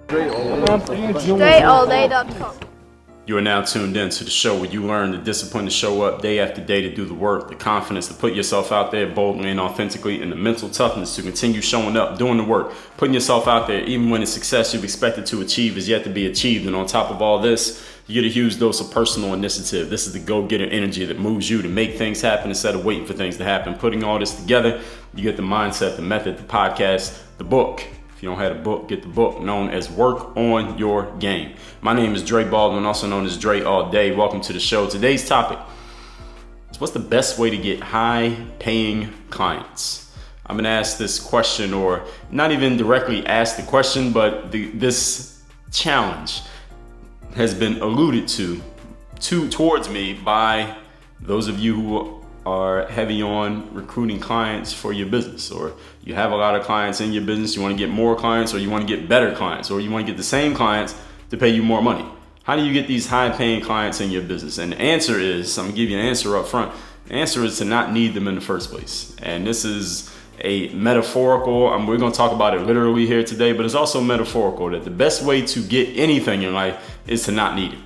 DreAllDay.com. You are now tuned in to the show where you learn the discipline to show up day after day to do the work, the confidence to put yourself out there boldly and authentically, and the mental toughness to continue showing up, doing the work, putting yourself out there even when the success you've expected to achieve is yet to be achieved. And on top of all this, you get a huge dose of personal initiative. This is the go-getter energy that moves you to make things happen instead of waiting for things to happen. Putting all this together, you get the mindset, the method, the podcast, the book. If you don't have a book, get the book, known as Work on Your Game. My name is Dre Baldwin, also known as Dre All Day. Welcome to the show. Today's topic is what's the best way to get high-paying clients? I've been asked this question, or not even directly asked the question, but this challenge has been alluded towards me by those of you who are heavy on recruiting clients for your business, or you have a lot of clients in your business, you want to get more clients, or you want to get better clients, or you want to get the same clients to pay you more money. How do you get these high paying clients in your business? And the answer is, I'm gonna give you an answer up front. The answer is to not need them in the first place. And this is a metaphorical, we're gonna talk about it literally here today, but it's also metaphorical that the best way to get anything in life is to not need it.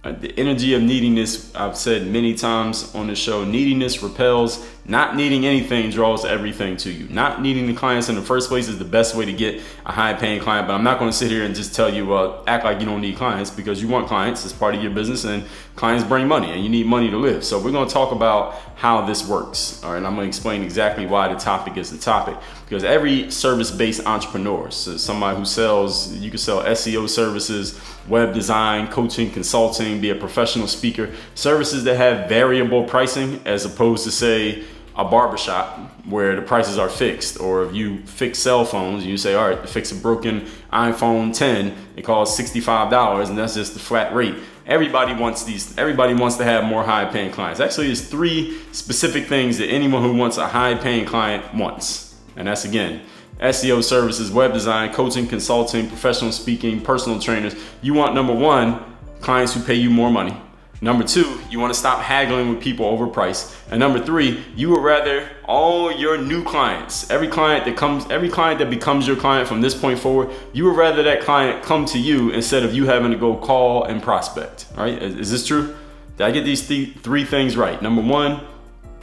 The energy of neediness, I've said many times on the show, neediness repels. Not needing anything draws everything to you. Not needing the clients in the first place is the best way to get a high paying client. But I'm not going to sit here and just tell you, act like you don't need clients, because you want clients as part of your business, and clients bring money and you need money to live. So we're going to talk about how this works. All right, I'm going to explain exactly why the topic is the topic, because every service-based entrepreneur, so somebody who sells, you can sell SEO services, web design, coaching, consulting, be a professional speaker, services that have variable pricing as opposed to, say, a barbershop where the prices are fixed. Or if you fix cell phones, you say, all right, to fix a broken iPhone 10, it costs $65, and that's just the flat rate. Everybody wants to have more high paying clients. Actually, there's three specific things that anyone who wants a high paying client wants. And that's, again, SEO services, web design, coaching, consulting, professional speaking, personal trainers. You want, number one, clients who pay you more money. Number two, you want to stop haggling with people over price. And number three, you would rather all your new clients, every client that becomes your client from this point forward, you would rather that client come to you instead of you having to go call and prospect. All right, is this true? Did I get these three things right? Number one,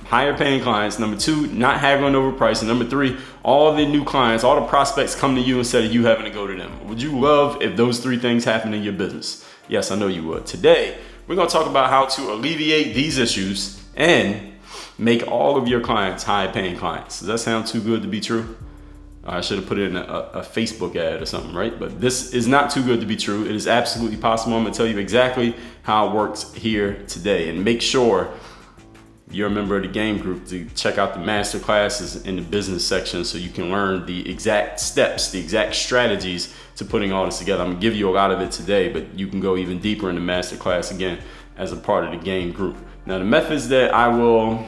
higher paying clients. Number two, not haggling over price. And number three, all the new clients, all the prospects come to you instead of you having to go to them. Would you love if those three things happened in your business? Yes, I know you would. Today, we're going to talk about how to alleviate these issues and make all of your clients high-paying clients. Does that sound too good to be true? I should have put it in a Facebook ad or something, right? But this is not too good to be true. It is absolutely possible. I'm going to tell you exactly how it works here today. And make sure you're a member of the game group to check out the master classes in the business section so you can learn the exact steps, the exact strategies to putting all this together. I'm gonna give you a lot of it today, but you can go even deeper in the master class again as a part of the game group. Now, the methods that I will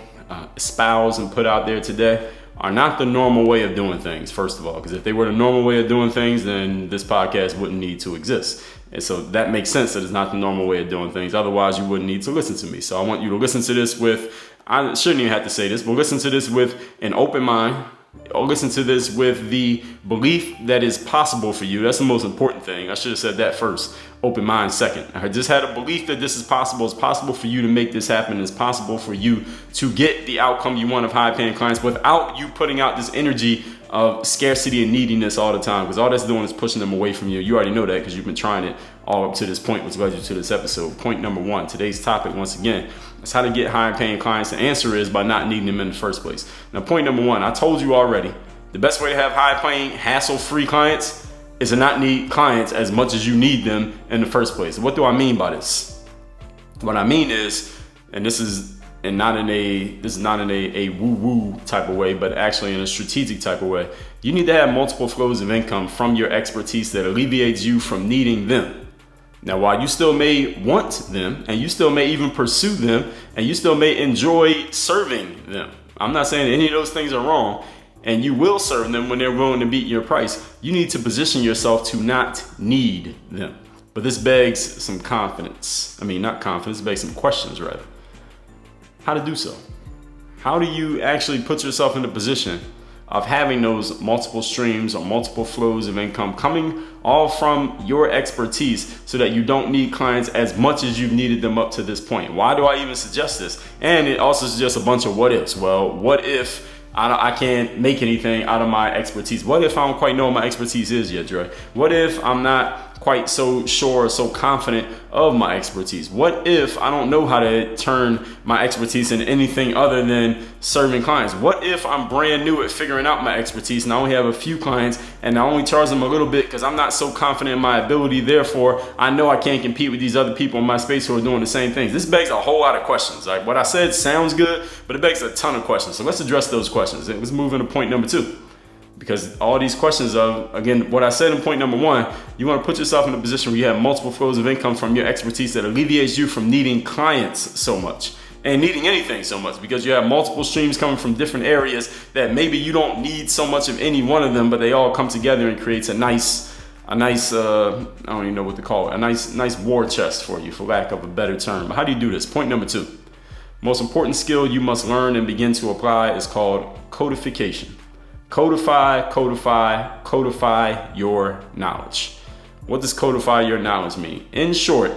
espouse and put out there today are not the normal way of doing things, first of all, because if they were the normal way of doing things, then this podcast wouldn't need to exist. And so that makes sense that it's not the normal way of doing things. Otherwise, you wouldn't need to listen to me. So I want you to listen to this with, I shouldn't even have to say this, but listen to this with an open mind, or listen to this with the belief that it's possible for you. That's the most important thing. I should have said that first. Open mind second. I just had a belief that this is possible. It's possible for you to make this happen. It's possible for you to get the outcome you want of high paying clients without you putting out this energy of scarcity and neediness all the time, because all that's doing is pushing them away from you. You already know that because you've been trying it all up to this point, which led you to this episode. Point number one, today's topic, once again, is how to get high paying clients. The answer is by not needing them in the first place. Now, point number one, I told you already, the best way to have high paying, hassle-free clients is to not need clients as much as you need them in the first place. What do I mean by this? What I mean is, and this is not in a woo-woo type of way, but actually in a strategic type of way, you need to have multiple flows of income from your expertise that alleviates you from needing them. Now, while you still may want them, and you still may even pursue them, and you still may enjoy serving them, I'm not saying any of those things are wrong, and you will serve them when they're willing to beat your price, you need to position yourself to not need them. But this begs some confidence. I mean, not confidence, it begs some questions rather. How to do so? How do you actually put yourself in a position of having those multiple streams or multiple flows of income coming all from your expertise, so that you don't need clients as much as you've needed them up to this point. Why do I even suggest this? And it also suggests a bunch of what ifs. Well, what if I can't make anything out of my expertise? What if I don't quite know what my expertise is yet, Dre? What if I'm not quite so sure, so confident of my expertise? What if I don't know how to turn my expertise into anything other than serving clients? What if I'm brand new at figuring out my expertise and I only have a few clients and I only charge them a little bit because I'm not so confident in my ability, therefore I know I can't compete with these other people in my space who are doing the same things? This begs a whole lot of questions. Like, what I said sounds good, but it begs a ton of questions. So let's address those questions. Let's move into point number 2. Because all these questions of, again, what I said in point number 1, you want to put yourself in a position where you have multiple flows of income from your expertise that alleviates you from needing clients so much and needing anything so much, because you have multiple streams coming from different areas that maybe you don't need so much of any one of them, but they all come together and creates a nice I don't even know what to call it, a nice war chest for you, for lack of a better term. But how do you do this? Point number 2. Most important skill you must learn and begin to apply is called codification. Codify your knowledge. What does codify your knowledge mean? In short,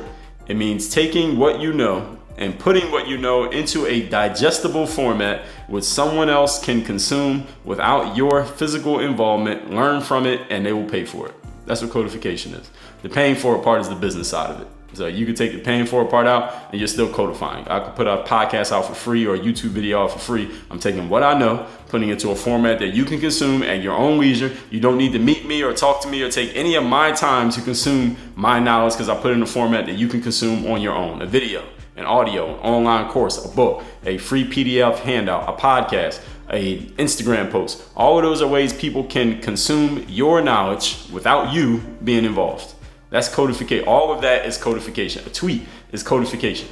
it means taking what you know and putting what you know into a digestible format which someone else can consume without your physical involvement, learn from it, and they will pay for it. That's what codification is. The paying for it part is the business side of it. So you can take the paying for it part out and you're still codifying. I could put a podcast out for free or a YouTube video out for free. I'm taking what I know, putting it to a format that you can consume at your own leisure. You don't need to meet me or talk to me or take any of my time to consume my knowledge, because I put it in a format that you can consume on your own. A video, an audio, an online course, a book, a free PDF handout, a podcast, a Instagram post. All of those are ways people can consume your knowledge without you being involved. That's codification. All of that is codification. A tweet is codification.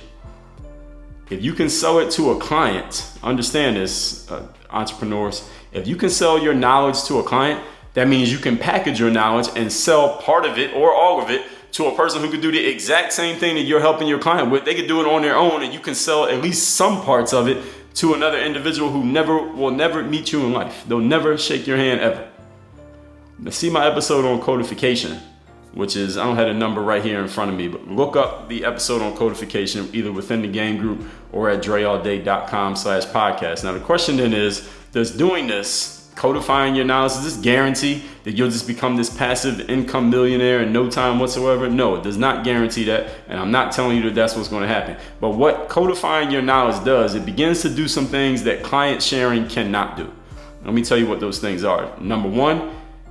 If you can sell it to a client, understand this, entrepreneurs, if you can sell your knowledge to a client, that means you can package your knowledge and sell part of it or all of it to a person who could do the exact same thing that you're helping your client with. They could do it on their own, and you can sell at least some parts of it to another individual who will never meet you in life. They'll never shake your hand ever. Now, see my episode on codification, which is, I don't have a number right here in front of me, but look up the episode on codification either within the game group or at dreallday.com/podcast. Now the question then is, does doing this, codifying your knowledge, does this guarantee that you'll just become this passive income millionaire in no time whatsoever? No, it does not guarantee that, and I'm not telling you that that's what's going to happen. But what codifying your knowledge does, it begins to do some things that client sharing cannot do. Let me tell you what those things are. Number 1,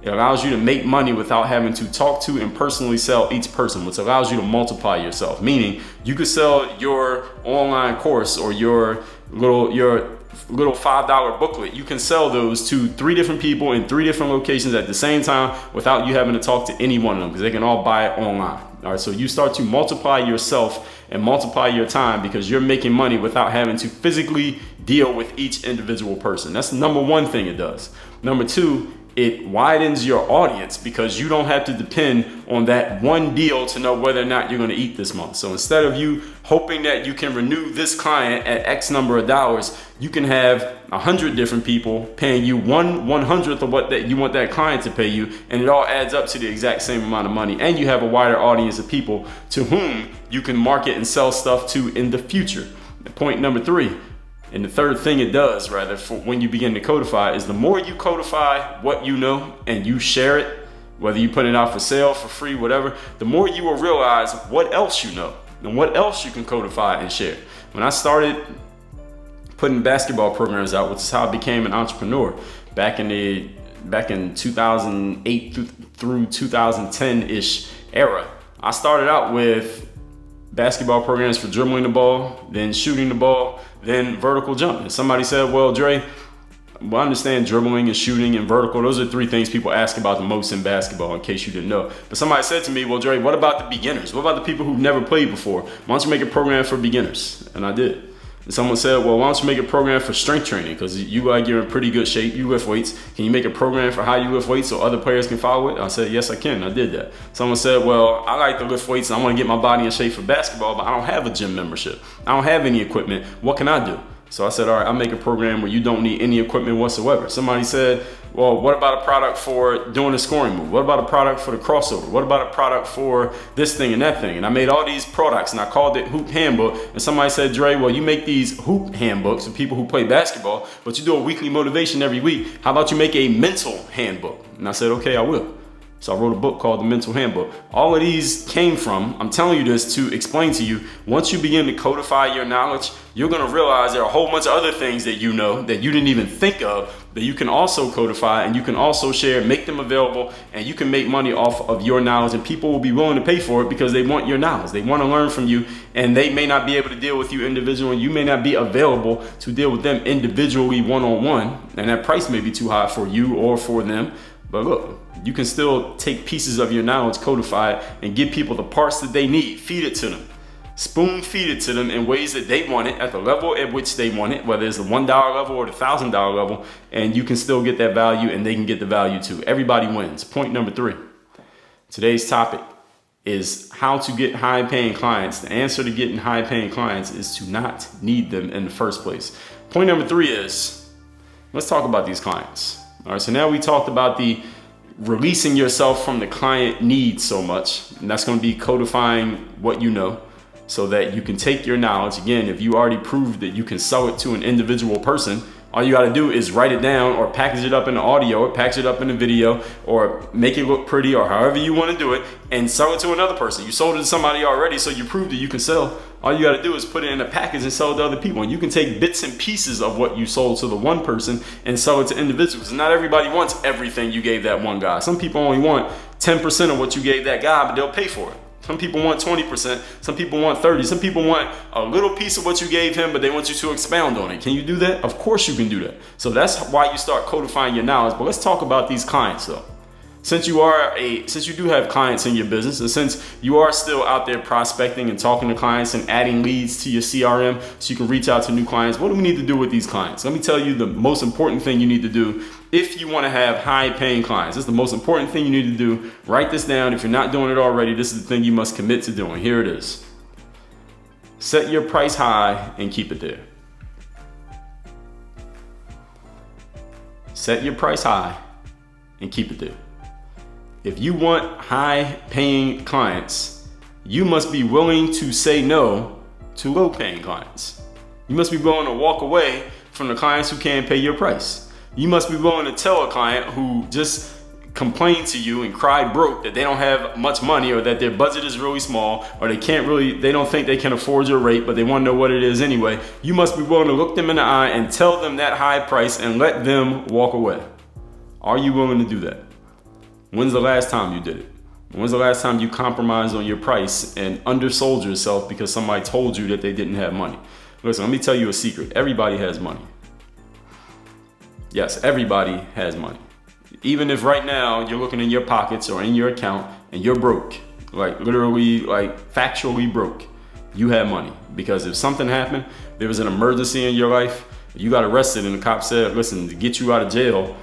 it allows you to make money without having to talk to and personally sell each person, which allows you to multiply yourself. Meaning, you could sell your online course or your little $5 booklet. You can sell those to 3 different people in 3 different locations at the same time without you having to talk to any one of them, because they can all buy it online. All right, so you start to multiply yourself and multiply your time because you're making money without having to physically deal with each individual person. That's the number 1 thing it does. Number 2, it widens your audience because you don't have to depend on that one deal to know whether or not you're going to eat this month. So instead of you hoping that you can renew this client at X number of dollars, you can have 100 different people paying you 1/100th of what that you want that client to pay you, and it all adds up to the exact same amount of money. And you have a wider audience of people to whom you can market and sell stuff to in the future. Point number 3. And the third thing it does, rather, for when you begin to codify, is the more you codify what you know and you share it, whether you put it out for sale, for free, whatever, the more you will realize what else you know and what else you can codify and share. When I started putting basketball programs out, which is how I became an entrepreneur back in 2008 through 2010-ish era, I started out with basketball programs for dribbling the ball, then shooting the ball, then vertical jumping. Somebody said, well, Dre, I understand dribbling and shooting and vertical. Those are 3 things people ask about the most in basketball, in case you didn't know. But somebody said to me, well, Dre, what about the beginners? What about the people who've never played before? Why don't you make a program for beginners? And I did. And someone said, well, why don't you make a program for strength training? Because you like, you're in pretty good shape. You lift weights. Can you make a program for how you lift weights so other players can follow it? I said, yes, I can. I did that. Someone said, well, I like to lift weights and I want to get my body in shape for basketball, but I don't have a gym membership. I don't have any equipment. What can I do? So I said, all right, I'll make a program where you don't need any equipment whatsoever. Somebody said, well, what about a product for doing a scoring move? What about a product for the crossover? What about a product for this thing and that thing? And I made all these products and I called it Hoop Handbook. And somebody said, Dre, well, you make these hoop handbooks for people who play basketball, but you do a weekly motivation every week. How about you make a mental handbook? And I said, okay, I will. So I wrote a book called The Mental Handbook. All of these came from, I'm telling you this to explain to you, once you begin to codify your knowledge, you're gonna realize there are a whole bunch of other things that you know that you didn't even think of that you can also codify and you can also share, make them available, and you can make money off of your knowledge, and people will be willing to pay for it because they want your knowledge. They wanna learn from you, and they may not be able to deal with you individually. You may not be available to deal with them individually one-on-one, and that price may be too high for you or for them. But look, you can still take pieces of your knowledge, codify it, and give people the parts that they need. Feed it to them. Spoon feed it to them in ways that they want it, at the level at which they want it, whether it's the $1 level or the $1,000 level, and you can still get that value and they can get the value too. Everybody wins. Point number 3. Today's topic is how to get high paying clients. The answer to getting high paying clients is to not need them in the first place. Point number 3 is, let's talk about these clients. All right, so now we talked about the releasing yourself from the client need so much, and that's going to be codifying what you know so that you can take your knowledge. Again, if you already proved that you can sell it to an individual person, all you got to do is write it down or package it up in the audio or package it up in the video or make it look pretty or however you want to do it and sell it to another person. You sold it to somebody already, so you proved that you can sell. All you got to do is put it in a package and sell it to other people. And you can take bits and pieces of what you sold to the one person and sell it to individuals. And not everybody wants everything you gave that one guy. Some people only want 10% of what you gave that guy, but they'll pay for it. Some people want 20%, some people want 30%, some people want a little piece of what you gave him, but they want you to expound on it. Can you do that? Of course you can do that. So that's why you start codifying your knowledge. But let's talk about these clients though. Since you do have clients in your business, and since you are still out there prospecting and talking to clients and adding leads to your CRM so you can reach out to new clients, what do we need to do with these clients? Let me tell you the most important thing you need to do if you want to have high paying clients. This is the most important thing you need to do. Write this down. If you're not doing it already, this is the thing you must commit to doing. Here it is. Set your price high and keep it there. Set your price high and keep it there. If you want high paying clients, you must be willing to say no to low paying clients. You must be willing to walk away from the clients who can't pay your price. You must be willing to tell a client who just complained to you and cried broke that they don't have much money or that their budget is really small or they don't think they can afford your rate, but they want to know what it is anyway. You must be willing to look them in the eye and tell them that high price and let them walk away. Are you willing to do that? When's the last time you did it? When's the last time you compromised on your price and undersold yourself because somebody told you that they didn't have money? Listen, let me tell you a secret. Everybody has money. Yes, everybody has money. Even if right now you're looking in your pockets or in your account and you're broke, like literally, like factually broke, you have money. Because if something happened, there was an emergency in your life, you got arrested and the cop said, listen, to get you out of jail,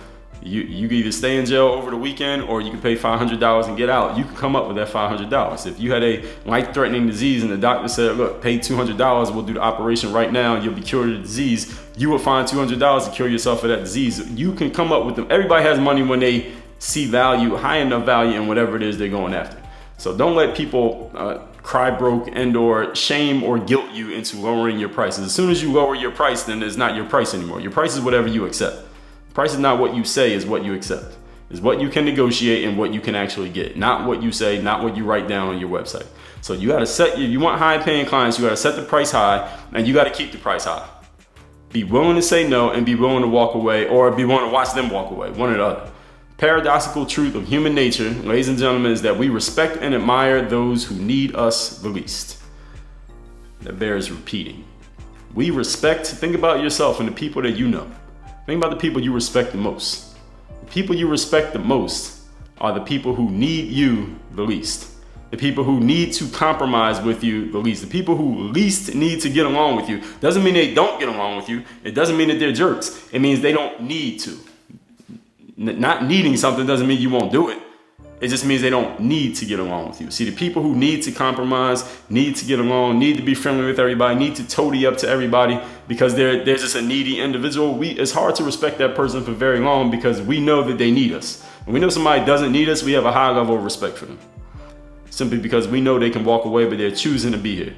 you can either stay in jail over the weekend or you can pay $500 and get out. You can come up with that $500. If you had a life-threatening disease and the doctor said, look, pay $200, we'll do the operation right now and you'll be cured of the disease, you will find $200 to cure yourself of that disease. You can come up with them. Everybody has money when they see value, high enough value in whatever it is they're going after. So don't let people cry broke and or shame or guilt you into lowering your prices. As soon as you lower your price, then it's not your price anymore. Your price is whatever you accept. Price is not what you say, is what you accept. Is what you can negotiate and what you can actually get. Not what you say, not what you write down on your website. So you gotta you want high paying clients, you gotta set the price high and you gotta keep the price high. Be willing to say no and be willing to walk away, or be willing to watch them walk away, one or the other. Paradoxical truth of human nature, ladies and gentlemen, is that we respect and admire those who need us the least. That bears repeating. We respect, think about yourself and the people that you know. Think about the people you respect the most. The people you respect the most are the people who need you the least. The people who need to compromise with you the least. The people who least need to get along with you. Doesn't mean they don't get along with you. It doesn't mean that they're jerks. It means they don't need to. Not needing something doesn't mean you won't do it. It just means they don't need to get along with you. See, the people who need to compromise, need to get along, need to be friendly with everybody, need to toady up to everybody, because there's just a needy individual, it's hard to respect that person for very long because we know that they need us. When we know somebody doesn't need us, we have a high level of respect for them. Simply because we know they can walk away, but they're choosing to be here.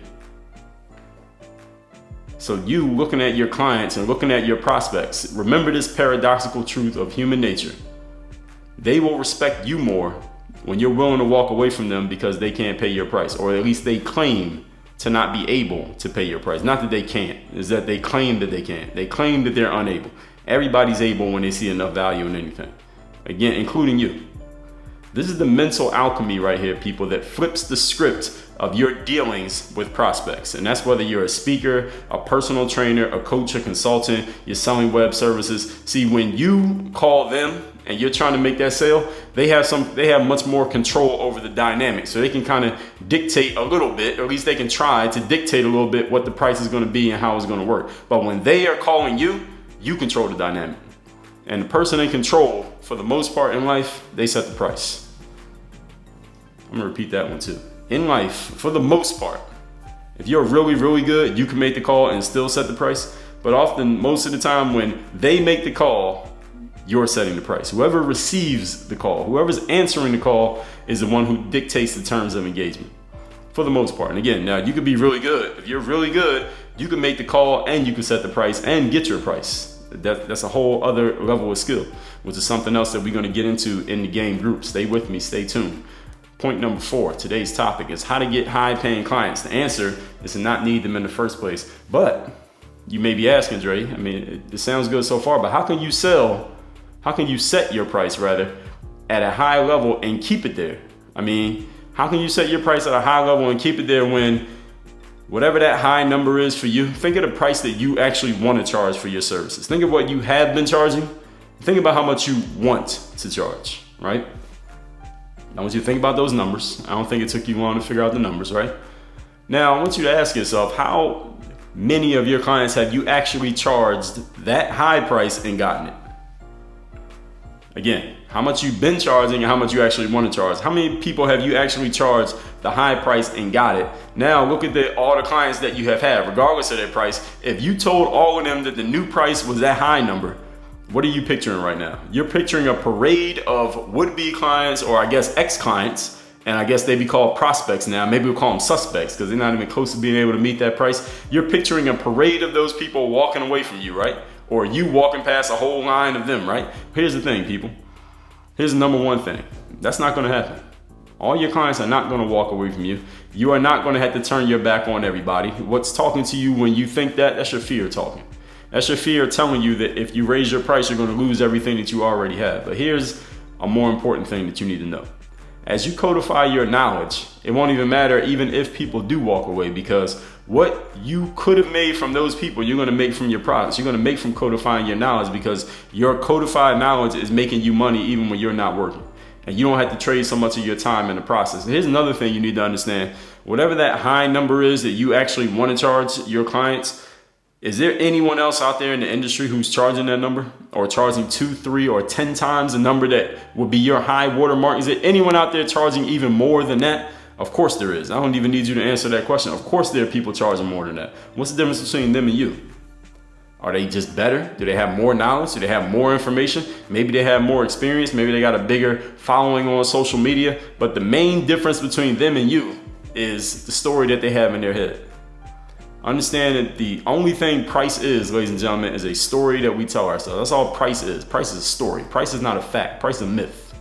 So you looking at your clients and looking at your prospects, remember this paradoxical truth of human nature. They will respect you more when you're willing to walk away from them because they can't pay your price, or at least they claim to not be able to pay your price. Not that they can't, is that they claim that they can't. They claim that they're unable. Everybody's able when they see enough value in anything. Again, including you. This is the mental alchemy right here, people, that flips the script of your dealings with prospects. And that's whether you're a speaker, a personal trainer, a coach, a consultant, you're selling web services. See, when you call them and you're trying to make that sale, they have much more control over the dynamic. So they can kind of dictate a little bit, or at least they can try to dictate a little bit what the price is going to be and how it's going to work. But when they are calling you, you control the dynamic. And the person in control, for the most part in life, they set the price. I'm gonna repeat that one too. In life, for the most part, if you're really, really good, you can make the call and still set the price. But often, most of the time, when they make the call, you're setting the price. Whoever receives the call, whoever's answering the call, is the one who dictates the terms of engagement. For the most part. And again, now you could be really good. If you're really good, you can make the call and you can set the price and get your price. That's a whole other level of skill, which is something else that we're going to get into in the game group. Stay with me, stay tuned. Point number 4, today's topic is how to get high paying clients. The answer is to not need them in the first place. But you may be asking, Dre, I mean, it sounds good so far, but how can you set your price rather at a high level and keep it there? I mean, how can you set your price at a high level and keep it there when whatever that high number is for you, think of the price that you actually want to charge for your services. Think of what you have been charging. Think about how much you want to charge, right? I want you to think about those numbers. I don't think it took you long to figure out the numbers, right? Now, I want you to ask yourself, how many of your clients have you actually charged that high price and gotten it? Again, how much you've been charging and how much you actually want to charge. How many people have you actually charged the high price and got it? Now look at all the clients that you have had, regardless of their price. If you told all of them that the new price was that high number, what are you picturing right now? You're picturing a parade of would-be clients, or I guess ex-clients, and I guess they'd be called prospects now. Maybe we'll call them suspects because they're not even close to being able to meet that price. You're picturing a parade of those people walking away from you, right? Or you walking past a whole line of them, right? Here's the thing, people. Here's the number one thing. That's not going to happen. All your clients are not going to walk away from you. You are not going to have to turn your back on everybody. What's talking to you when you think that? That's your fear talking. That's your fear telling you that if you raise your price, you're going to lose everything that you already have. But here's a more important thing that you need to know. As you codify your knowledge, it won't even matter even if people do walk away, because what you could have made from those people, you're going to make from your products. You're going to make from codifying your knowledge, because your codified knowledge is making you money even when you're not working. And you don't have to trade so much of your time in the process. And here's another thing you need to understand. Whatever that high number is that you actually want to charge your clients, is there anyone else out there in the industry who's charging that number, or charging 2, 3, or 10 times the number that would be your high watermark? Is there anyone out there charging even more than that? Of course there is. I don't even need you to answer that question. Of course there are people charging more than that. What's the difference between them and you? Are they just better? Do they have more knowledge? Do they have more information? Maybe they have more experience. Maybe they got a bigger following on social media. But the main difference between them and you is the story that they have in their head. Understand that the only thing price is, ladies and gentlemen, is a story that we tell ourselves. That's all price is. Price is a story. Price is not a fact. Price is a myth.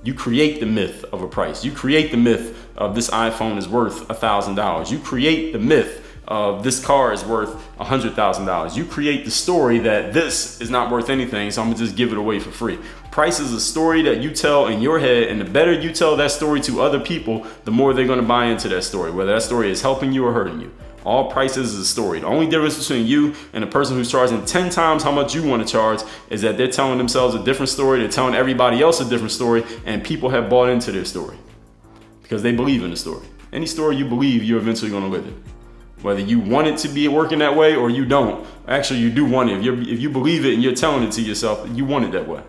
You create the myth of a price. You create the myth of this iPhone is worth $1,000. You create the myth of this car is worth $100,000. You create the story that this is not worth anything, so I'm gonna just give it away for free. Price is a story that you tell in your head, and the better you tell that story to other people, the more they're gonna buy into that story, whether that story is helping you or hurting you. All prices is a story. The only difference between you and the person who's charging 10 times how much you want to charge is that they're telling themselves a different story, they're telling everybody else a different story, and people have bought into their story because they believe in the story. Any story you believe, you're eventually going to live it. Whether you want it to be working that way or you don't. Actually, you do want it. If you believe it and you're telling it to yourself, you want it that way.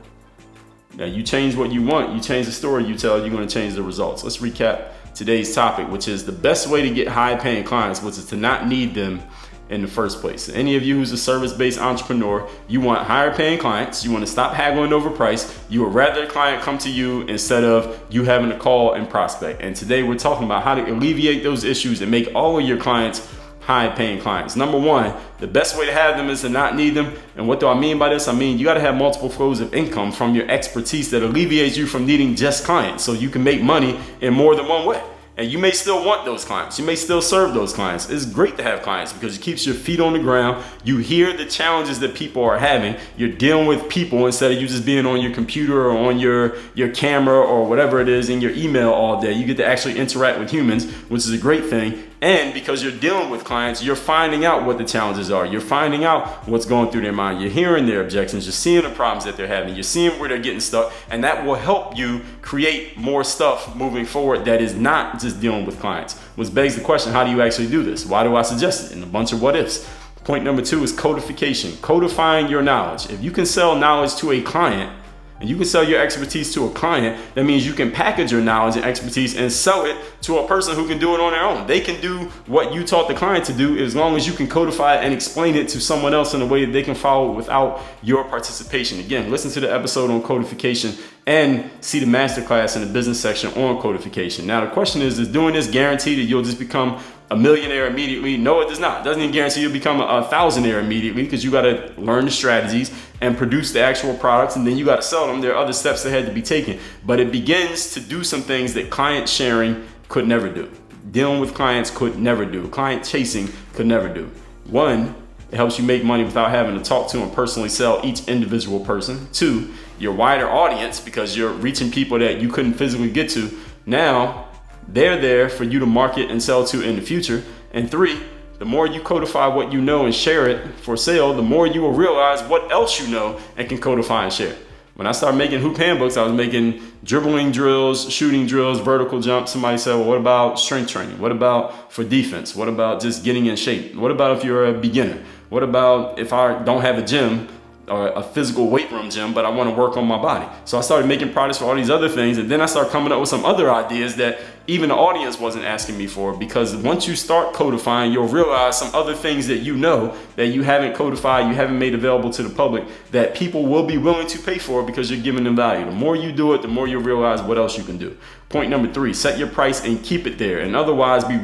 Now, you change what you want, you change the story you tell, you're going to change the results. Let's recap today's topic, which is the best way to get high paying clients, which is to not need them in the first place. Any of you who's a service-based entrepreneur, you want higher paying clients, you want to stop haggling over price, you would rather a client come to you instead of you having to call and prospect. And today we're talking about how to alleviate those issues and make all of your clients high paying clients. Number one, the best way to have them is to not need them. And what do I mean by this? I mean, you got to have multiple flows of income from your expertise that alleviates you from needing just clients, so you can make money in more than one way. And you may still want those clients. You may still serve those clients. It's great to have clients because it keeps your feet on the ground. You hear the challenges that people are having. You're dealing with people instead of you just being on your computer or on your camera or whatever it is in your email all day. You get to actually interact with humans, which is a great thing. And because you're dealing with clients, you're finding out what the challenges are. You're finding out what's going through their mind. You're hearing their objections. You're seeing the problems that they're having. You're seeing where they're getting stuck. And that will help you create more stuff moving forward that is not just dealing with clients. Which begs the question, how do you actually do this? Why do I suggest it? And a bunch of what ifs. Point number 2 is codification. Codifying your knowledge. If you can sell knowledge to a client, and you can sell your expertise to a client, that means you can package your knowledge and expertise and sell it to a person who can do it on their own. They can do what you taught the client to do as long as you can codify it and explain it to someone else in a way that they can follow without your participation. Again, listen to the episode on codification and see the masterclass in the business section on codification. Now, the question is doing this guarantee that you'll just become a millionaire immediately? No, it does not. It doesn't even guarantee you'll become a thousandaire immediately, because you got to learn the strategies and produce the actual products, and then you got to sell them. There are other steps that had to be taken, but it begins to do some things that client sharing could never do. Dealing with clients could never do. Client chasing could never do. One, it helps you make money without having to talk to and personally sell each individual person. 2, your wider audience, because you're reaching people that you couldn't physically get to. Now, they're there for you to market and sell to in the future. And 3, the more you codify what you know and share it for sale, the more you will realize what else you know and can codify and share. When I started making hoop handbooks, I was making dribbling drills, shooting drills, vertical jumps. Somebody said, well, what about strength training? What about for defense? What about just getting in shape? What about if you're a beginner? What about if I don't have a gym or a physical weight room gym, but I want to work on my body? So I started making products for all these other things, and then I started coming up with some other ideas that even the audience wasn't asking me for, because once you start codifying, you'll realize some other things that you know that you haven't codified, you haven't made available to the public, that people will be willing to pay for because you're giving them value. The more you do it, the more you'll realize what else you can do. Point number 3, set your price and keep it there. In other words, be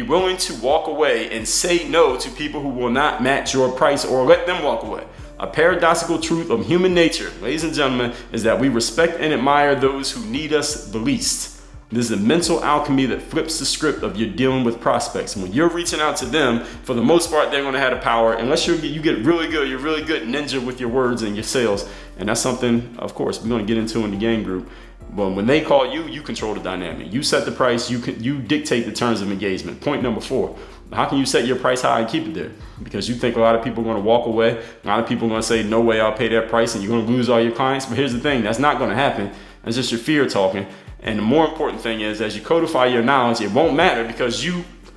willing to walk away and say no to people who will not match your price, or let them walk away. A paradoxical truth of human nature, ladies and gentlemen, is that we respect and admire those who need us the least. This is a mental alchemy that flips the script of you're dealing with prospects. When you're reaching out to them, for the most part, they're going to have the power, unless you get really good. You're really good ninja with your words and your sales. And that's something, of course, we're going to get into in the game group. But when they call you, you control the dynamic. You set the price. You dictate the terms of engagement. Point number 4. How can you set your price high and keep it there? Because you think a lot of people are going to walk away. A lot of people are going to say, no way, I'll pay that price, and you're going to lose all your clients. But here's the thing, that's not going to happen. That's just your fear talking. And the more important thing is, as you codify your knowledge, it won't matter, because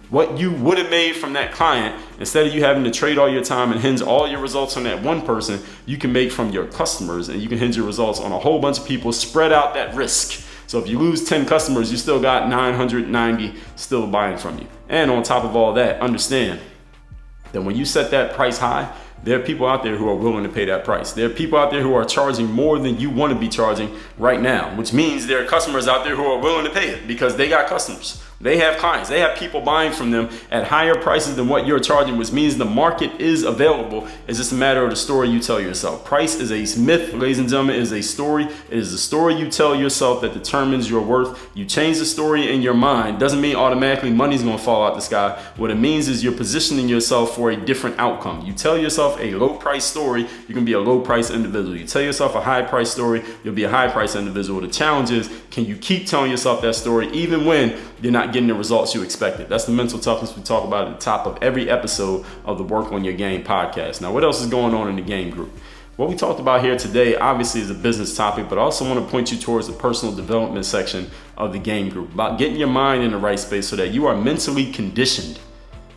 what you would have made from that client, instead of you having to trade all your time and hinge all your results on that one person, you can make from your customers, and you can hinge your results on a whole bunch of people, spread out that risk. So if you lose 10 customers, you still got 990 still buying from you. And on top of all that, understand that when you set that price high, there are people out there who are willing to pay that price. There are people out there who are charging more than you want to be charging right now, which means there are customers out there who are willing to pay it because they got customers. They have clients. They have people buying from them at higher prices than what you're charging, which means the market is available. It's just a matter of the story you tell yourself. Price is a myth, ladies and gentlemen. It is a story. It is the story you tell yourself that determines your worth. You change the story in your mind. Doesn't mean automatically money's going to fall out the sky. What it means is you're positioning yourself for a different outcome. You tell yourself a low price story, you can be a low price individual. You tell yourself a high price story, you'll be a high price individual. The challenge is, can you keep telling yourself that story even when you're not getting the results you expected? That's the mental toughness we talk about at the top of every episode of the Work on Your Game podcast. Now, what else is going on in the game group? What we talked about here today obviously is a business topic, but I also want to point you towards the personal development section of the game group, about getting your mind in the right space so that you are mentally conditioned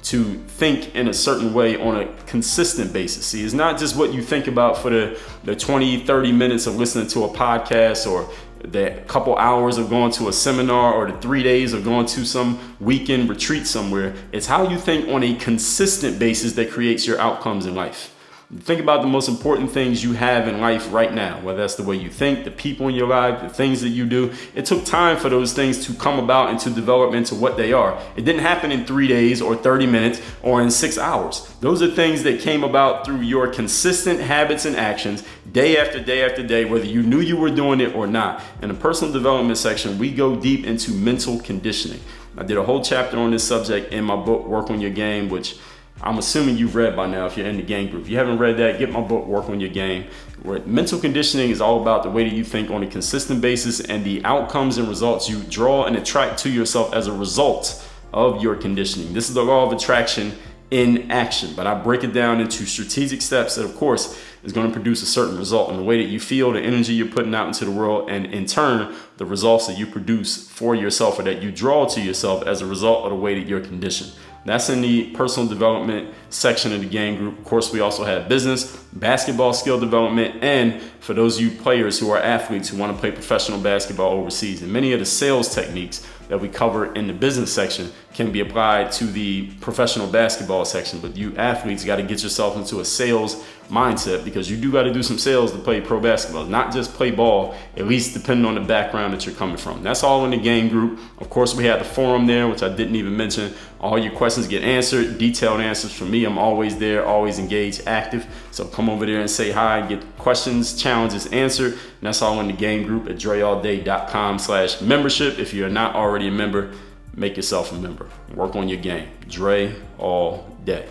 to think in a certain way on a consistent basis. See, it's not just what you think about for the 20, 30 minutes of listening to a podcast, or the couple hours of going to a seminar or the 3 days of going to some weekend retreat somewhere. It's how you think on a consistent basis that creates your outcomes in life. Think about the most important things you have in life right now, whether that's the way you think, the people in your life, the things that you do. It took time for those things to come about and to develop into what they are. It didn't happen in 3 days or 30 minutes or in 6 hours. Those are things that came about through your consistent habits and actions day after day after day, whether you knew you were doing it or not. In the personal development section, we go deep into mental conditioning. I did a whole chapter on this subject in my book, Work on Your Game, which I'm assuming you've read by now if you're in the game group. If you haven't read that, get my book, Work on Your Game. Where mental conditioning is all about the way that you think on a consistent basis and the outcomes and results you draw and attract to yourself as a result of your conditioning. This is the law of attraction in action, but I break it down into strategic steps that, of course, is going to produce a certain result in the way that you feel, the energy you're putting out into the world, and in turn, the results that you produce for yourself or that you draw to yourself as a result of the way that you're conditioned. That's in the personal development section of the game group. Of course, we also have business, basketball skill development, and for those of you players who are athletes who want to play professional basketball overseas. And many of the sales techniques that we cover in the business section can be applied to the professional basketball section. But you athletes got to get yourself into a sales mindset, because you do got to do some sales to play pro basketball, not just play ball, at least depending on the background that you're coming from. That's all in the game group. Of course, we have the forum there, which I didn't even mention. All your questions get answered, detailed answers from me. I'm always there, always engaged, active. So come over there and say hi, get questions, challenges answered. And that's all in the game group at dreallday.com/membership. If you're not already a member, make yourself a member. Work on your game. Dre all day.